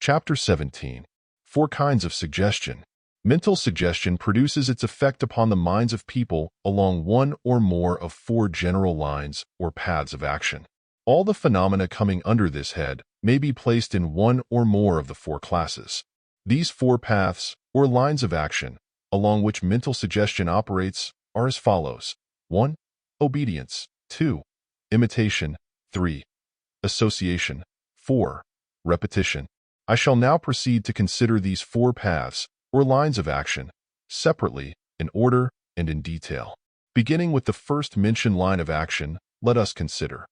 Chapter 17. 4 kinds of suggestion. Mental suggestion produces its effect upon the minds of people along one or more of 4 general lines or paths of action. All the phenomena coming under this head may be placed in one or more of the 4 classes. These 4 paths or lines of action along which mental suggestion operates are as follows. 1. Obedience. 2. Imitation. 3. Association. 4. Repetition. I shall now proceed to consider these 4 paths or lines of action separately, in order, and in detail. Beginning with the first mentioned line of action, let us consider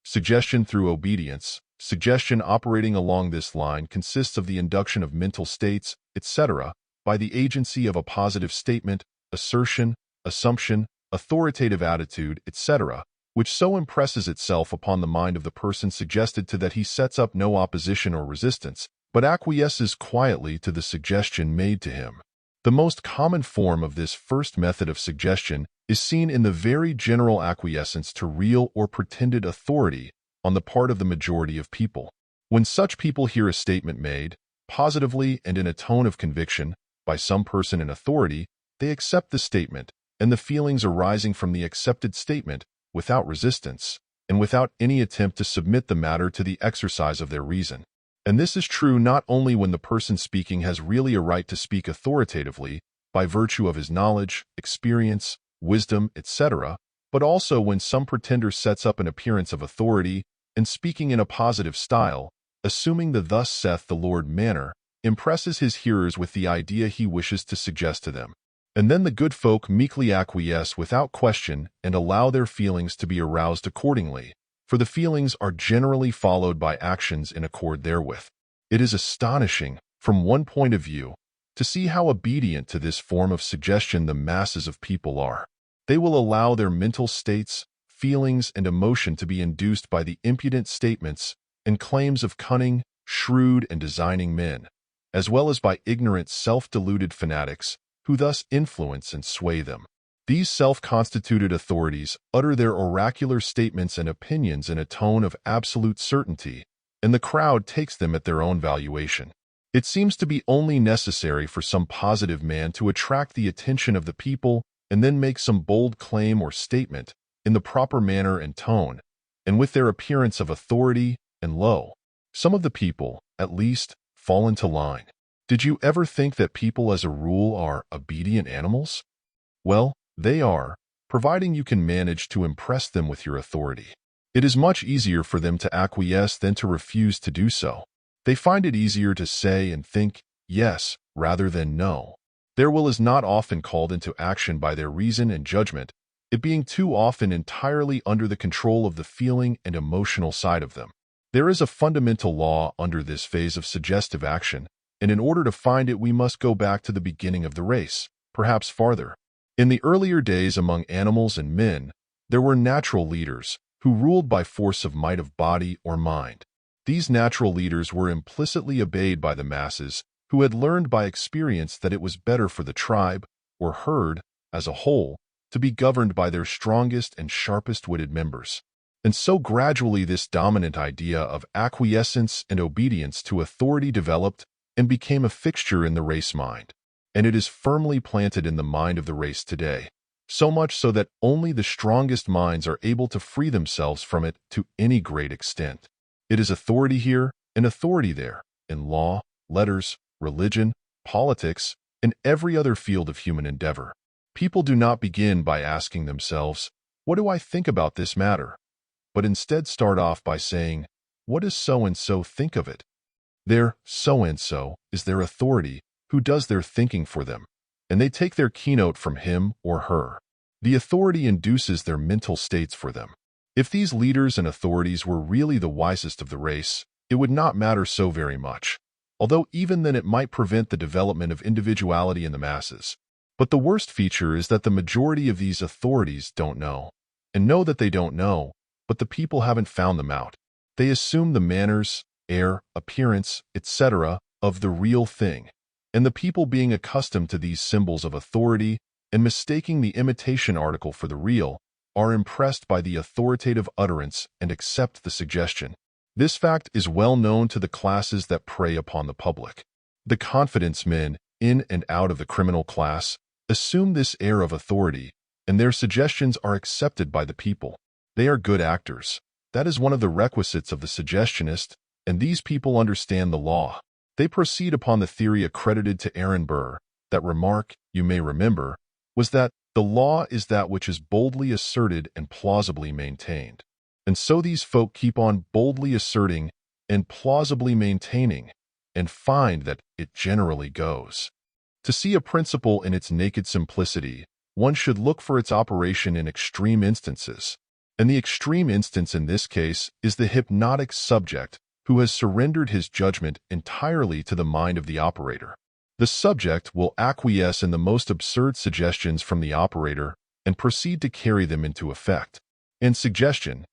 suggestion through obedience. Suggestion operating along this line consists of the induction of mental states, etc., by the agency of a positive statement, assertion, assumption, authoritative attitude, etc., which so impresses itself upon the mind of the person suggested to that he sets up no opposition or resistance, but acquiesces quietly to the suggestion made to him. The most common form of this first method of suggestion is seen in the very general acquiescence to real or pretended authority on the part of the majority of people. When such people hear a statement made, positively and in a tone of conviction, by some person in authority, they accept the statement, and the feelings arising from the accepted statement, without resistance, and without any attempt to submit the matter to the exercise of their reason. And this is true not only when the person speaking has really a right to speak authoritatively, by virtue of his knowledge, experience, wisdom, etc., but also when some pretender sets up an appearance of authority, and speaking in a positive style, assuming the "thus saith the Lord" manner, impresses his hearers with the idea he wishes to suggest to them. And then the good folk meekly acquiesce without question and allow their feelings to be aroused accordingly, for the feelings are generally followed by actions in accord therewith. It is astonishing, from one point of view, to see how obedient to this form of suggestion the masses of people are. They will allow their mental states, feelings, and emotion to be induced by the impudent statements and claims of cunning, shrewd, and designing men, as well as by ignorant, self-deluded fanatics, who thus influence and sway them. These self-constituted authorities utter their oracular statements and opinions in a tone of absolute certainty, and the crowd takes them at their own valuation. It seems to be only necessary for some positive man to attract the attention of the people and then make some bold claim or statement in the proper manner and tone, and with their appearance of authority, and lo, some of the people, at least, fall into line. Did you ever think that people as a rule are obedient animals? Well, they are, providing you can manage to impress them with your authority. It is much easier for them to acquiesce than to refuse to do so. They find it easier to say and think yes rather than no. Their will is not often called into action by their reason and judgment, it being too often entirely under the control of the feeling and emotional side of them. There is a fundamental law under this phase of suggestive action, and in order to find it we must go back to the beginning of the race, perhaps farther. In the earlier days among animals and men, there were natural leaders who ruled by force of might of body or mind. These natural leaders were implicitly obeyed by the masses, who had learned by experience that it was better for the tribe, or herd, as a whole, to be governed by their strongest and sharpest-witted members. And so gradually this dominant idea of acquiescence and obedience to authority developed and became a fixture in the race mind. And it is firmly planted in the mind of the race today, so much so that only the strongest minds are able to free themselves from it to any great extent. It is authority here and authority there, in law, letters, religion, politics, and every other field of human endeavor. People do not begin by asking themselves, "What do I think about this matter?" but instead start off by saying, "What does so-and-so think of it?" Their so-and-so is their authority, who does their thinking for them, and they take their keynote from him or her. The authority induces their mental states for them. If these leaders and authorities were really the wisest of the race, it would not matter so very much, although even then it might prevent the development of individuality in the masses. But the worst feature is that the majority of these authorities don't know, and know that they don't know, but the people haven't found them out. They assume the manners, air, appearance, etc. of the real thing, and the people being accustomed to these symbols of authority and mistaking the imitation article for the real, are impressed by the authoritative utterance and accept the suggestion. This fact is well known to the classes that prey upon the public. The confidence men, in and out of the criminal class, assume this air of authority, and their suggestions are accepted by the people. They are good actors. That is one of the requisites of the suggestionist, and these people understand the law. They proceed upon the theory accredited to Aaron Burr. That remark, you may remember, was that the law is that which is boldly asserted and plausibly maintained. And so these folk keep on boldly asserting and plausibly maintaining, and find that it generally goes. To see a principle in its naked simplicity, one should look for its operation in extreme instances. And the extreme instance in this case is the hypnotic subject who has surrendered his judgment entirely to the mind of the operator. The subject will acquiesce in the most absurd suggestions from the operator and proceed to carry them into effect. And suggestion,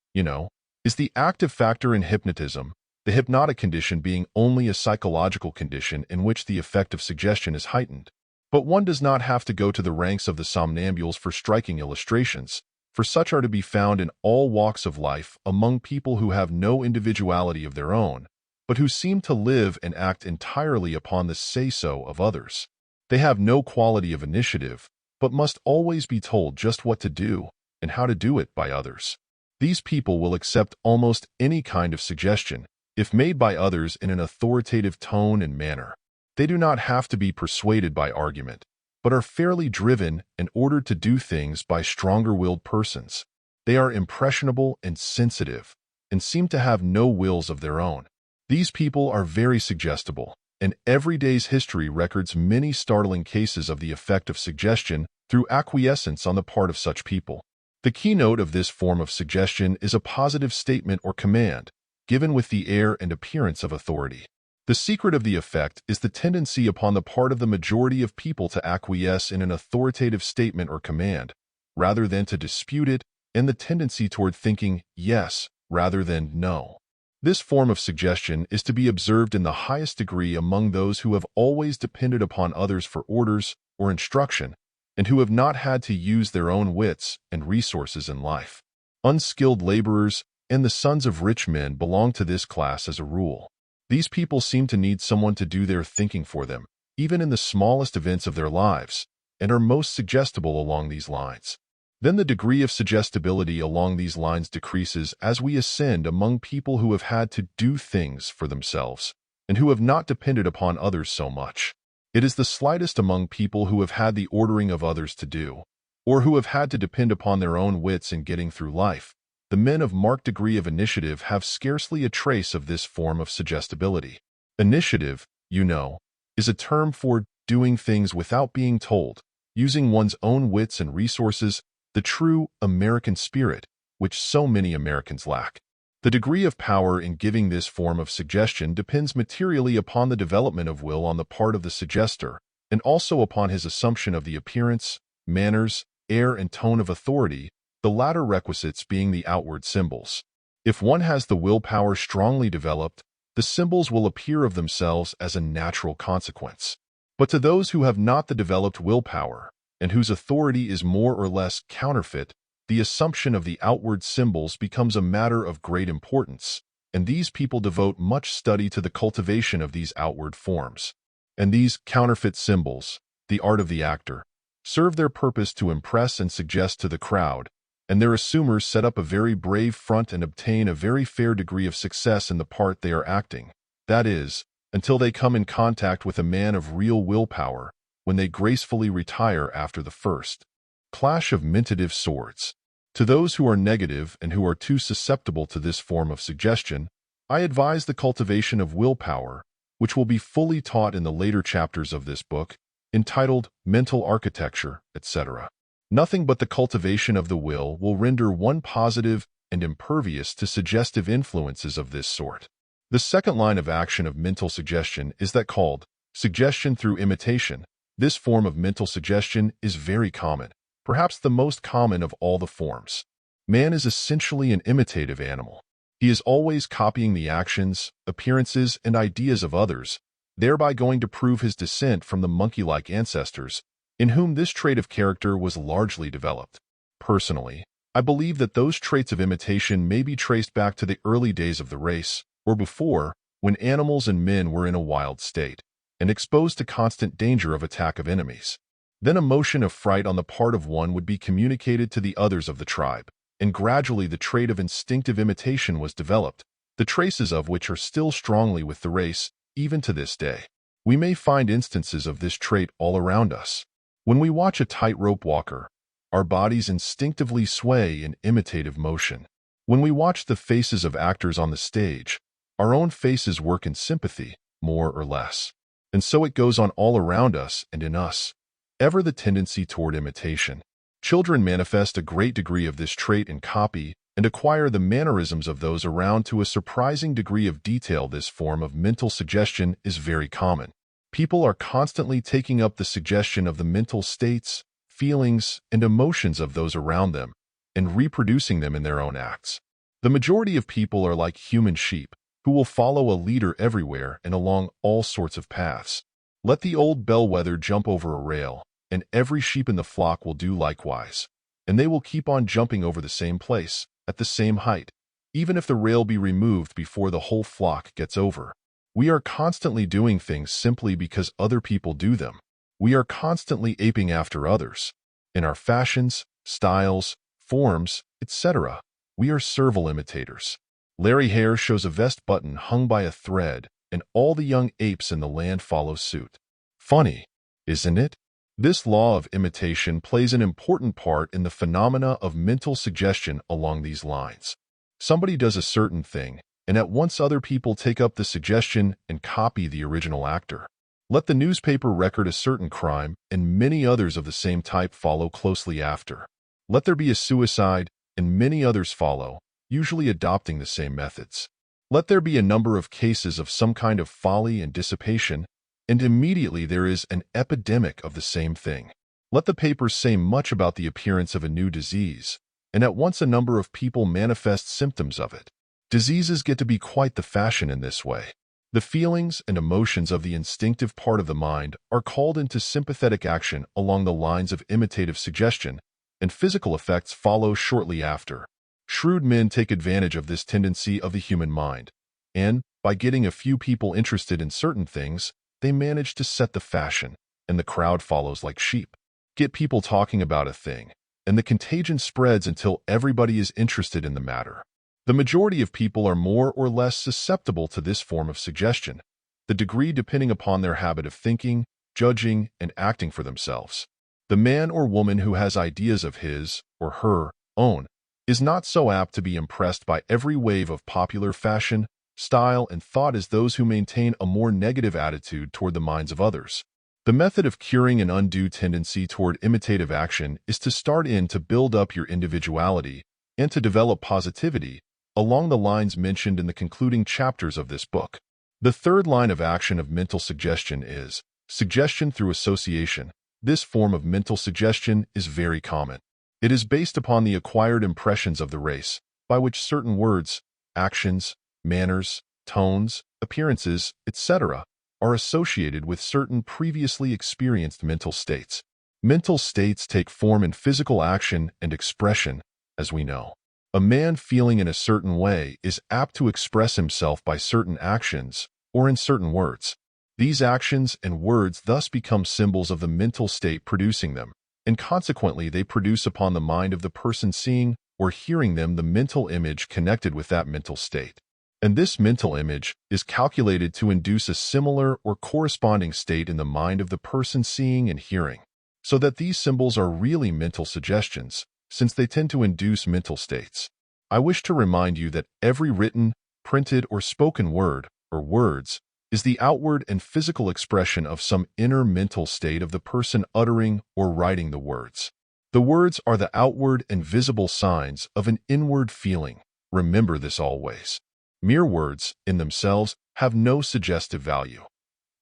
is the active factor in hypnotism, the hypnotic condition being only a psychological condition in which the effect of suggestion is heightened. But one does not have to go to the ranks of the somnambules for striking illustrations, for such are to be found in all walks of life among people who have no individuality of their own, but who seem to live and act entirely upon the say-so of others. They have no quality of initiative, but must always be told just what to do and how to do it by others. These people will accept almost any kind of suggestion, if made by others in an authoritative tone and manner. They do not have to be persuaded by argument, but are fairly driven and ordered to do things by stronger-willed persons. They are impressionable and sensitive, and seem to have no wills of their own. These people are very suggestible, and every day's history records many startling cases of the effect of suggestion through acquiescence on the part of such people. The keynote of this form of suggestion is a positive statement or command, given with the air and appearance of authority. The secret of the effect is the tendency upon the part of the majority of people to acquiesce in an authoritative statement or command, rather than to dispute it, and the tendency toward thinking yes rather than no. This form of suggestion is to be observed in the highest degree among those who have always depended upon others for orders or instruction, and who have not had to use their own wits and resources in life. Unskilled laborers and the sons of rich men belong to this class as a rule. These people seem to need someone to do their thinking for them, even in the smallest events of their lives, and are most suggestible along these lines. Then the degree of suggestibility along these lines decreases as we ascend among people who have had to do things for themselves, and who have not depended upon others so much. It is the slightest among people who have had the ordering of others to do, or who have had to depend upon their own wits in getting through life. The men of marked degree of initiative have scarcely a trace of this form of suggestibility. Initiative, is a term for doing things without being told, using one's own wits and resources, the true American spirit, which so many Americans lack. The degree of power in giving this form of suggestion depends materially upon the development of will on the part of the suggester, and also upon his assumption of the appearance, manners, air, and tone of authority, the latter requisites being the outward symbols. If one has the willpower strongly developed, the symbols will appear of themselves as a natural consequence. But to those who have not the developed willpower, and whose authority is more or less counterfeit, the assumption of the outward symbols becomes a matter of great importance, and these people devote much study to the cultivation of these outward forms. And these counterfeit symbols, the art of the actor, serve their purpose to impress and suggest to the crowd, and their assumers set up a very brave front and obtain a very fair degree of success in the part they are acting. That is, until they come in contact with a man of real willpower, when they gracefully retire after the first clash of mentative swords. To those who are negative and who are too susceptible to this form of suggestion, I advise the cultivation of willpower, which will be fully taught in the later chapters of this book, entitled Mental Architecture, etc. Nothing but the cultivation of the will render one positive and impervious to suggestive influences of this sort. The second line of action of mental suggestion is that called suggestion through imitation. This form of mental suggestion is very common, perhaps the most common of all the forms. Man is essentially an imitative animal. He is always copying the actions, appearances, and ideas of others, thereby going to prove his descent from the monkey-like ancestors, in whom this trait of character was largely developed. Personally, I believe that those traits of imitation may be traced back to the early days of the race, or before, when animals and men were in a wild state and exposed to constant danger of attack of enemies. Then a motion of fright on the part of one would be communicated to the others of the tribe, and gradually the trait of instinctive imitation was developed, the traces of which are still strongly with the race, even to this day. We may find instances of this trait all around us. When we watch a tightrope walker, our bodies instinctively sway in imitative motion. When we watch the faces of actors on the stage, our own faces work in sympathy, more or less. And so it goes on all around us and in us. Ever the tendency toward imitation. Children manifest a great degree of this trait in copy and acquire the mannerisms of those around to a surprising degree of detail. This form of mental suggestion is very common. People are constantly taking up the suggestion of the mental states, feelings, and emotions of those around them, and reproducing them in their own acts. The majority of people are like human sheep, who will follow a leader everywhere and along all sorts of paths. Let the old bellwether jump over a rail, and every sheep in the flock will do likewise, and they will keep on jumping over the same place, at the same height, even if the rail be removed before the whole flock gets over. We are constantly doing things simply because other people do them. We are constantly aping after others. In our fashions, styles, forms, etc., we are servile imitators. Larry Hare shows a vest button hung by a thread, and all the young apes in the land follow suit. Funny, isn't it? This law of imitation plays an important part in the phenomena of mental suggestion along these lines. Somebody does a certain thing, and at once other people take up the suggestion and copy the original actor. Let the newspaper record a certain crime, and many others of the same type follow closely after. Let there be a suicide, and many others follow, usually adopting the same methods. Let there be a number of cases of some kind of folly and dissipation, and immediately there is an epidemic of the same thing. Let the papers say much about the appearance of a new disease, and at once a number of people manifest symptoms of it. Diseases get to be quite the fashion in this way. The feelings and emotions of the instinctive part of the mind are called into sympathetic action along the lines of imitative suggestion, and physical effects follow shortly after. Shrewd men take advantage of this tendency of the human mind, and, by getting a few people interested in certain things, they manage to set the fashion, and the crowd follows like sheep. Get people talking about a thing, and the contagion spreads until everybody is interested in the matter. The majority of people are more or less susceptible to this form of suggestion, the degree depending upon their habit of thinking, judging, and acting for themselves. The man or woman who has ideas of his, or her, own, is not so apt to be impressed by every wave of popular fashion, style, and thought as those who maintain a more negative attitude toward the minds of others. The method of curing an undue tendency toward imitative action is to start in to build up your individuality and to develop positivity, along the lines mentioned in the concluding chapters of this book. The third line of action of mental suggestion is suggestion through association. This form of mental suggestion is very common. It is based upon the acquired impressions of the race, by which certain words, actions, manners, tones, appearances, etc., are associated with certain previously experienced mental states. Mental states take form in physical action and expression, as we know. A man feeling in a certain way is apt to express himself by certain actions or in certain words. These actions and words thus become symbols of the mental state producing them, and consequently they produce upon the mind of the person seeing or hearing them the mental image connected with that mental state. And this mental image is calculated to induce a similar or corresponding state in the mind of the person seeing and hearing, so that these symbols are really mental suggestions, since they tend to induce mental states. I wish to remind you that every written, printed, or spoken word, or words, is the outward and physical expression of some inner mental state of the person uttering or writing the words. The words are the outward and visible signs of an inward feeling. Remember this always. Mere words, in themselves, have no suggestive value.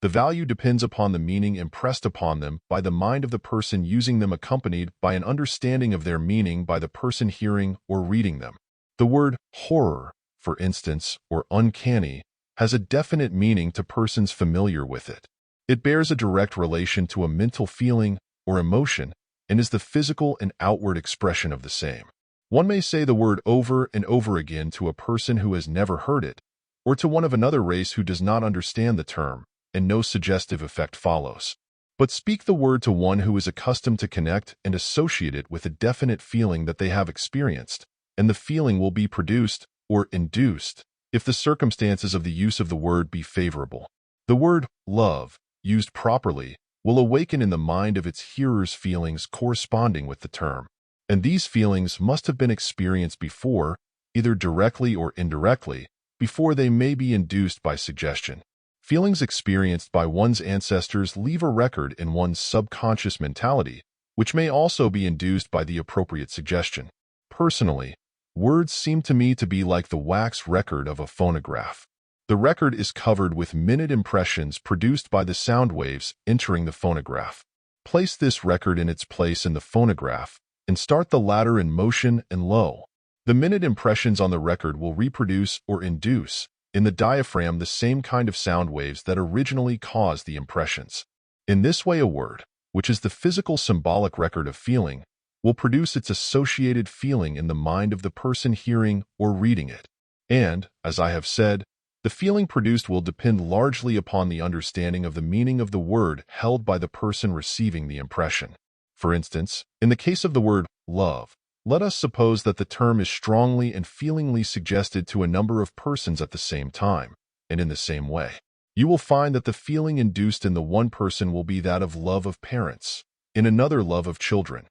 The value depends upon the meaning impressed upon them by the mind of the person using them, accompanied by an understanding of their meaning by the person hearing or reading them. The word horror, for instance, or uncanny, has a definite meaning to persons familiar with it. It bears a direct relation to a mental feeling or emotion and is the physical and outward expression of the same. One may say the word over and over again to a person who has never heard it, or to one of another race who does not understand the term, and no suggestive effect follows. But speak the word to one who is accustomed to connect and associate it with a definite feeling that they have experienced, and the feeling will be produced or induced if the circumstances of the use of the word be favorable. The word love, used properly, will awaken in the mind of its hearers feelings corresponding with the term, and these feelings must have been experienced before, either directly or indirectly, before they may be induced by suggestion. Feelings experienced by one's ancestors leave a record in one's subconscious mentality, which may also be induced by the appropriate suggestion. Personally, words seem to me to be like the wax record of a phonograph. The record is covered with minute impressions produced by the sound waves entering the phonograph. Place this record in its place in the phonograph and start the latter in motion, and lo, the minute impressions on the record will reproduce or induce in the diaphragm the same kind of sound waves that originally caused the impressions. In this way, a word, which is the physical symbolic record of feeling, will produce its associated feeling in the mind of the person hearing or reading it. And, as I have said, the feeling produced will depend largely upon the understanding of the meaning of the word held by the person receiving the impression. For instance, in the case of the word love, let us suppose that the term is strongly and feelingly suggested to a number of persons at the same time, and in the same way. You will find that the feeling induced in the one person will be that of love of parents, in another love of children,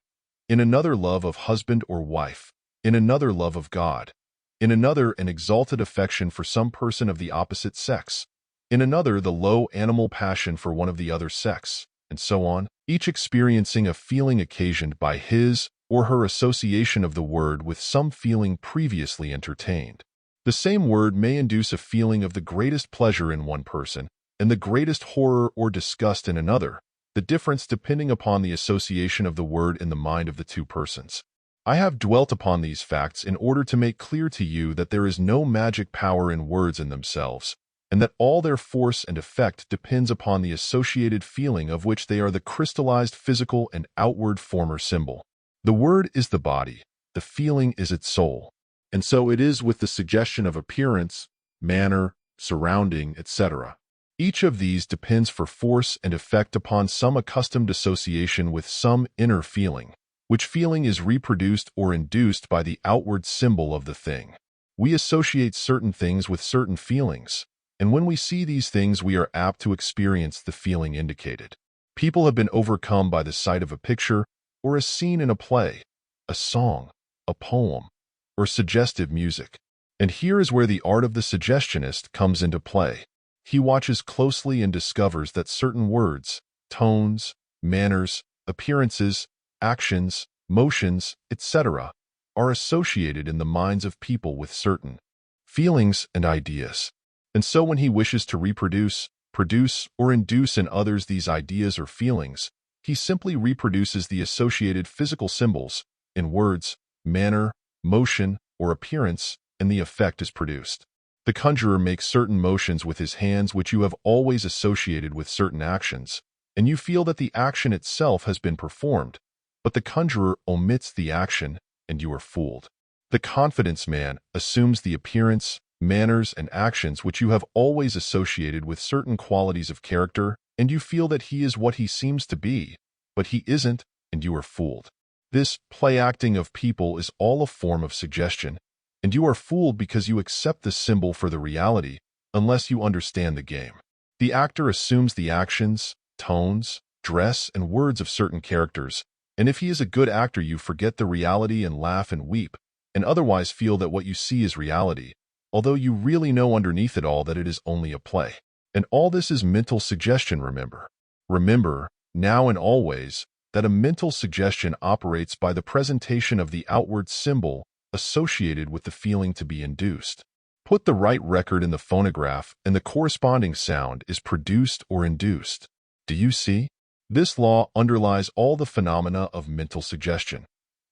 in another love of husband or wife, in another love of God, in another an exalted affection for some person of the opposite sex, in another the low animal passion for one of the other sex, and so on, each experiencing a feeling occasioned by his or her association of the word with some feeling previously entertained. The same word may induce a feeling of the greatest pleasure in one person and the greatest horror or disgust in another, the difference depending upon the association of the word in the mind of the two persons. I have dwelt upon these facts in order to make clear to you that there is no magic power in words in themselves, and that all their force and effect depends upon the associated feeling of which they are the crystallized physical and outward form or symbol. The word is the body, the feeling is its soul, and so it is with the suggestion of appearance, manner, surrounding, etc. Each of these depends for force and effect upon some accustomed association with some inner feeling, which feeling is reproduced or induced by the outward symbol of the thing. We associate certain things with certain feelings, and when we see these things we are apt to experience the feeling indicated. People have been overcome by the sight of a picture, or a scene in a play, a song, a poem, or suggestive music. And here is where the art of the suggestionist comes into play. He watches closely and discovers that certain words, tones, manners, appearances, actions, motions, etc., are associated in the minds of people with certain feelings and ideas. And so when he wishes to reproduce, produce, or induce in others these ideas or feelings, he simply reproduces the associated physical symbols in words, manner, motion, or appearance, and the effect is produced. The conjurer makes certain motions with his hands which you have always associated with certain actions, and you feel that the action itself has been performed, but the conjurer omits the action, and you are fooled. The confidence man assumes the appearance, manners, and actions which you have always associated with certain qualities of character, and you feel that he is what he seems to be, but he isn't, and you are fooled. This play-acting of people is all a form of suggestion, and you are fooled because you accept the symbol for the reality unless you understand the game. The actor assumes the actions, tones, dress, and words of certain characters, and if he is a good actor you forget the reality and laugh and weep, and otherwise feel that what you see is reality, although you really know underneath it all that it is only a play. And all this is mental suggestion, remember. Remember, now and always, that a mental suggestion operates by the presentation of the outward symbol associated with the feeling to be induced. Put the right record in the phonograph and the corresponding sound is produced or induced. Do you see? This law underlies all the phenomena of mental suggestion.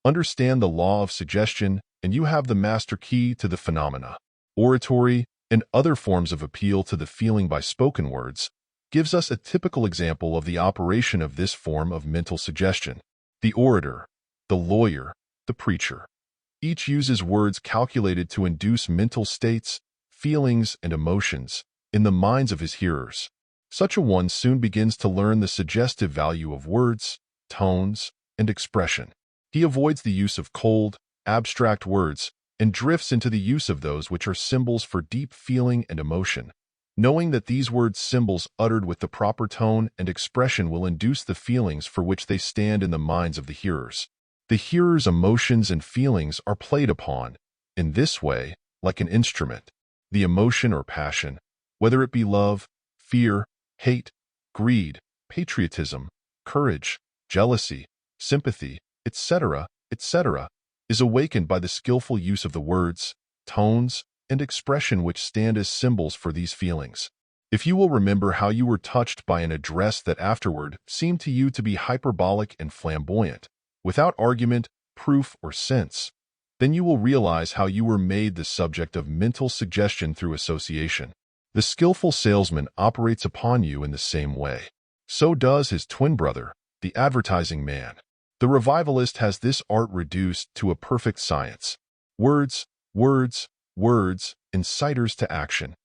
Understand the law of suggestion and you have the master key to the phenomena. Oratory, and other forms of appeal to the feeling by spoken words, gives us a typical example of the operation of this form of mental suggestion. The orator, the lawyer, the preacher. Each uses words calculated to induce mental states, feelings, and emotions in the minds of his hearers. Such a one soon begins to learn the suggestive value of words, tones, and expression. He avoids the use of cold, abstract words and drifts into the use of those which are symbols for deep feeling and emotion, knowing that these words symbols uttered with the proper tone and expression will induce the feelings for which they stand in the minds of the hearers. The hearer's emotions and feelings are played upon, in this way, like an instrument. The emotion or passion, whether it be love, fear, hate, greed, patriotism, courage, jealousy, sympathy, etc., etc., is awakened by the skillful use of the words, tones, and expression which stand as symbols for these feelings. If you will remember how you were touched by an address that afterward seemed to you to be hyperbolic and flamboyant, without argument, proof, or sense, then you will realize how you were made the subject of mental suggestion through association. The skillful salesman operates upon you in the same way. So does his twin brother, the advertising man. The revivalist has this art reduced to a perfect science. Words, words, words, inciters to action,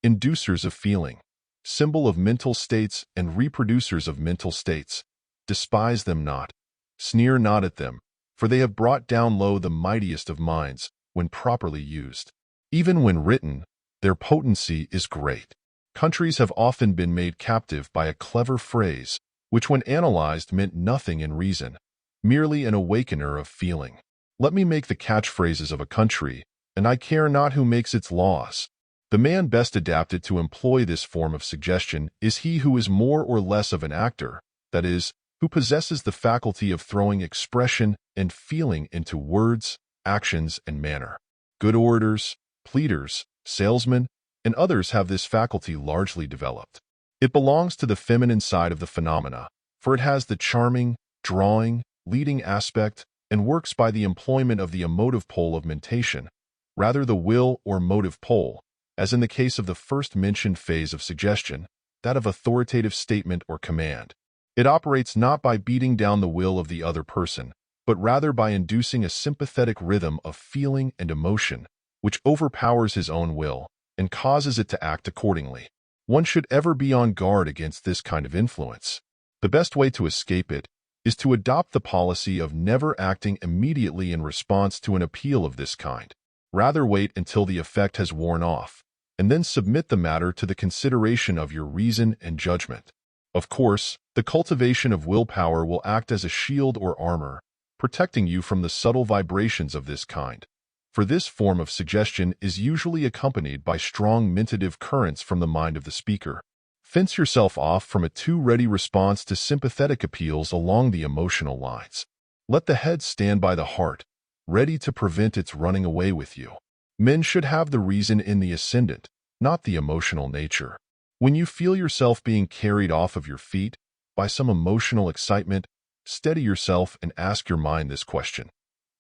inducers of feeling, symbol of mental states and reproducers of mental states. Despise them not, sneer not at them, for they have brought down low the mightiest of minds when properly used. Even when written, their potency is great. Countries have often been made captive by a clever phrase, which when analyzed meant nothing in reason, merely an awakener of feeling. Let me make the catchphrases of a country, and I care not who makes its laws. The man best adapted to employ this form of suggestion is he who is more or less of an actor, that is, who possesses the faculty of throwing expression and feeling into words, actions, and manner. Good orators, pleaders, salesmen, and others have this faculty largely developed. It belongs to the feminine side of the phenomena, for it has the charming, drawing, leading aspect, and works by the employment of the emotive pole of mentation, rather the will or motive pole, as in the case of the first-mentioned phase of suggestion, that of authoritative statement or command. It operates not by beating down the will of the other person, but rather by inducing a sympathetic rhythm of feeling and emotion, which overpowers his own will and causes it to act accordingly. One should ever be on guard against this kind of influence. The best way to escape it is to adopt the policy of never acting immediately in response to an appeal of this kind. Rather wait until the effect has worn off, and then submit the matter to the consideration of your reason and judgment. Of course, the cultivation of willpower will act as a shield or armor, protecting you from the subtle vibrations of this kind. For this form of suggestion is usually accompanied by strong mentative currents from the mind of the speaker. Fence yourself off from a too ready response to sympathetic appeals along the emotional lines. Let the head stand by the heart, ready to prevent its running away with you. Men should have the reason in the ascendant, not the emotional nature. When you feel yourself being carried off of your feet by some emotional excitement, steady yourself and ask your mind this question.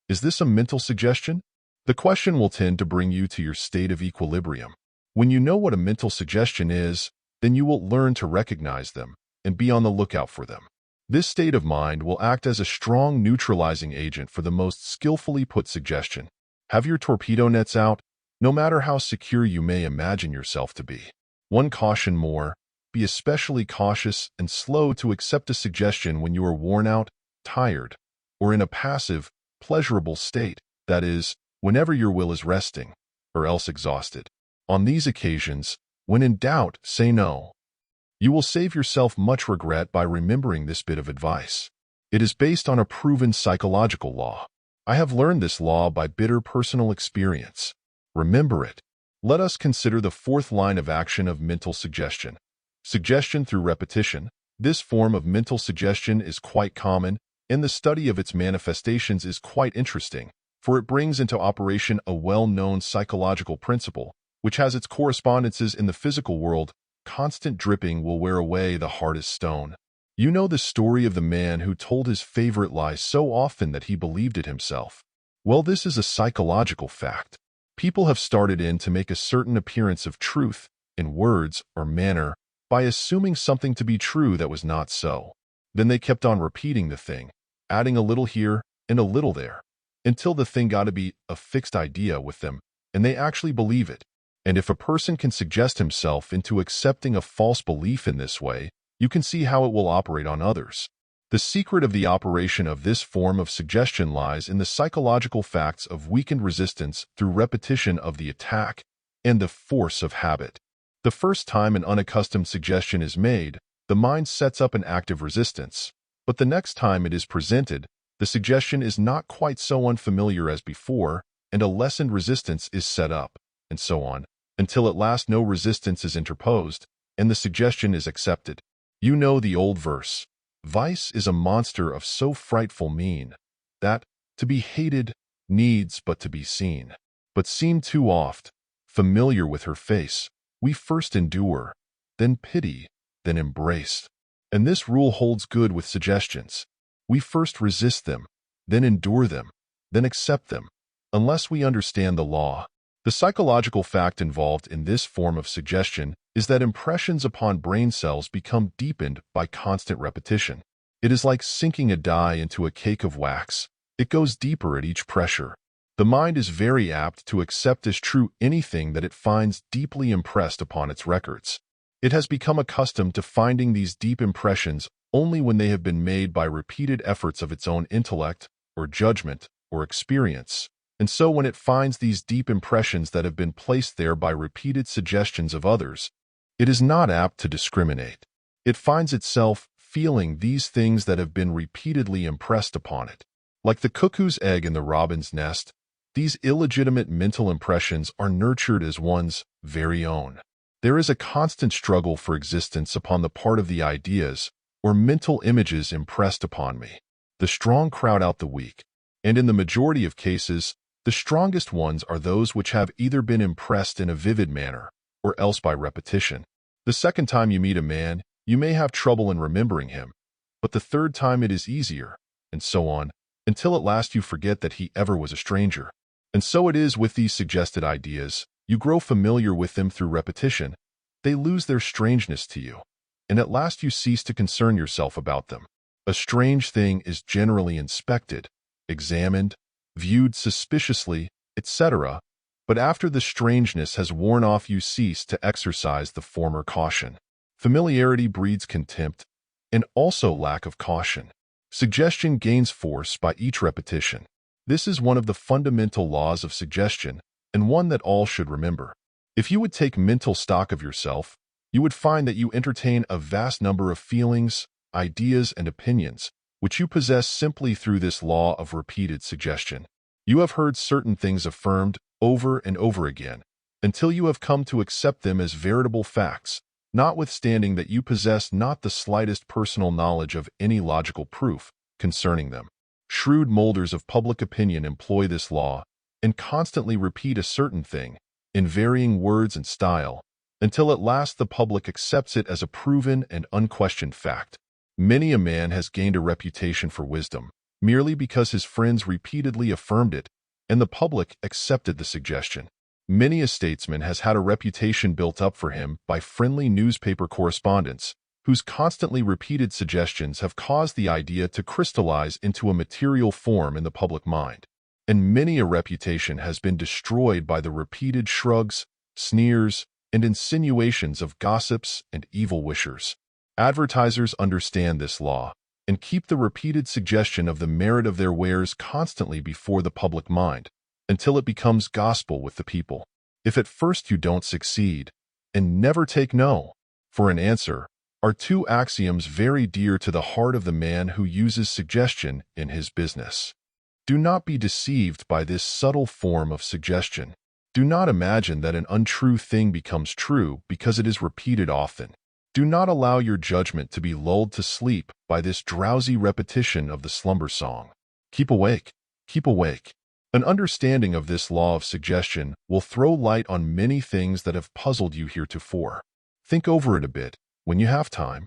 Is this a mental suggestion? The question will tend to bring you to your state of equilibrium. When you know what a mental suggestion is, then you will learn to recognize them and be on the lookout for them. This state of mind will act as a strong neutralizing agent for the most skillfully put suggestion. Have your torpedo nets out, no matter how secure you may imagine yourself to be. One caution more, be especially cautious and slow to accept a suggestion when you are worn out, tired, or in a passive, pleasurable state, that is, whenever your will is resting, or else exhausted. On these occasions, when in doubt, say no. You will save yourself much regret by remembering this bit of advice. It is based on a proven psychological law. I have learned this law by bitter personal experience. Remember it. Let us consider the fourth line of action of mental suggestion. Suggestion through repetition. This form of mental suggestion is quite common, and the study of its manifestations is quite interesting, for it brings into operation a well-known psychological principle, which has its correspondences in the physical world. Constant dripping will wear away the hardest stone. You know the story of the man who told his favorite lie so often that he believed it himself. Well, this is a psychological fact. People have started in to make a certain appearance of truth, in words or manner, by assuming something to be true that was not so. Then they kept on repeating the thing, adding a little here and a little there, until the thing got to be a fixed idea with them, and they actually believe it. And if a person can suggest himself into accepting a false belief in this way, you can see how it will operate on others. The secret of the operation of this form of suggestion lies in the psychological facts of weakened resistance through repetition of the attack and the force of habit. The first time an unaccustomed suggestion is made, the mind sets up an active resistance, but the next time it is presented, the suggestion is not quite so unfamiliar as before, and a lessened resistance is set up, and so on, until at last no resistance is interposed, and the suggestion is accepted. You know the old verse, "Vice is a monster of so frightful mien, that, to be hated, needs but to be seen. But seen too oft, familiar with her face, we first endure, then pity, then embrace." And this rule holds good with suggestions. We first resist them, then endure them, then accept them, unless we understand the law. The psychological fact involved in this form of suggestion is that impressions upon brain cells become deepened by constant repetition. It is like sinking a die into a cake of wax. It goes deeper at each pressure. The mind is very apt to accept as true anything that it finds deeply impressed upon its records. It has become accustomed to finding these deep impressions only when they have been made by repeated efforts of its own intellect, or judgment, or experience. And so when it finds these deep impressions that have been placed there by repeated suggestions of others, it is not apt to discriminate. It finds itself feeling these things that have been repeatedly impressed upon it. Like the cuckoo's egg in the robin's nest, these illegitimate mental impressions are nurtured as one's very own. There is a constant struggle for existence upon the part of the ideas or mental images impressed upon me. The strong crowd out the weak, and in the majority of cases, the strongest ones are those which have either been impressed in a vivid manner, or else by repetition. The second time you meet a man, you may have trouble in remembering him, but the third time it is easier, and so on, until at last you forget that he ever was a stranger. And so it is with these suggested ideas. You grow familiar with them through repetition. They lose their strangeness to you, and at last you cease to concern yourself about them. A strange thing is generally inspected, examined, viewed suspiciously, etc., but after the strangeness has worn off you cease to exercise the former caution. Familiarity breeds contempt, and also lack of caution. Suggestion gains force by each repetition. This is one of the fundamental laws of suggestion, and one that all should remember. If you would take mental stock of yourself, you would find that you entertain a vast number of feelings, ideas, and opinions, which you possess simply through this law of repeated suggestion. You have heard certain things affirmed over and over again, until you have come to accept them as veritable facts, notwithstanding that you possess not the slightest personal knowledge of any logical proof concerning them. Shrewd molders of public opinion employ this law, and constantly repeat a certain thing, in varying words and style, until at last the public accepts it as a proven and unquestioned fact. Many a man has gained a reputation for wisdom, merely because his friends repeatedly affirmed it, and the public accepted the suggestion. Many a statesman has had a reputation built up for him by friendly newspaper correspondents, whose constantly repeated suggestions have caused the idea to crystallize into a material form in the public mind. And many a reputation has been destroyed by the repeated shrugs, sneers, and insinuations of gossips and evil wishers. Advertisers understand this law, and keep the repeated suggestion of the merit of their wares constantly before the public mind, until it becomes gospel with the people. If at first you don't succeed, and never take no for an answer, are two axioms very dear to the heart of the man who uses suggestion in his business. Do not be deceived by this subtle form of suggestion. Do not imagine that an untrue thing becomes true because it is repeated often. Do not allow your judgment to be lulled to sleep by this drowsy repetition of the slumber song. Keep awake, keep awake. An understanding of this law of suggestion will throw light on many things that have puzzled you heretofore. Think over it a bit when you have time.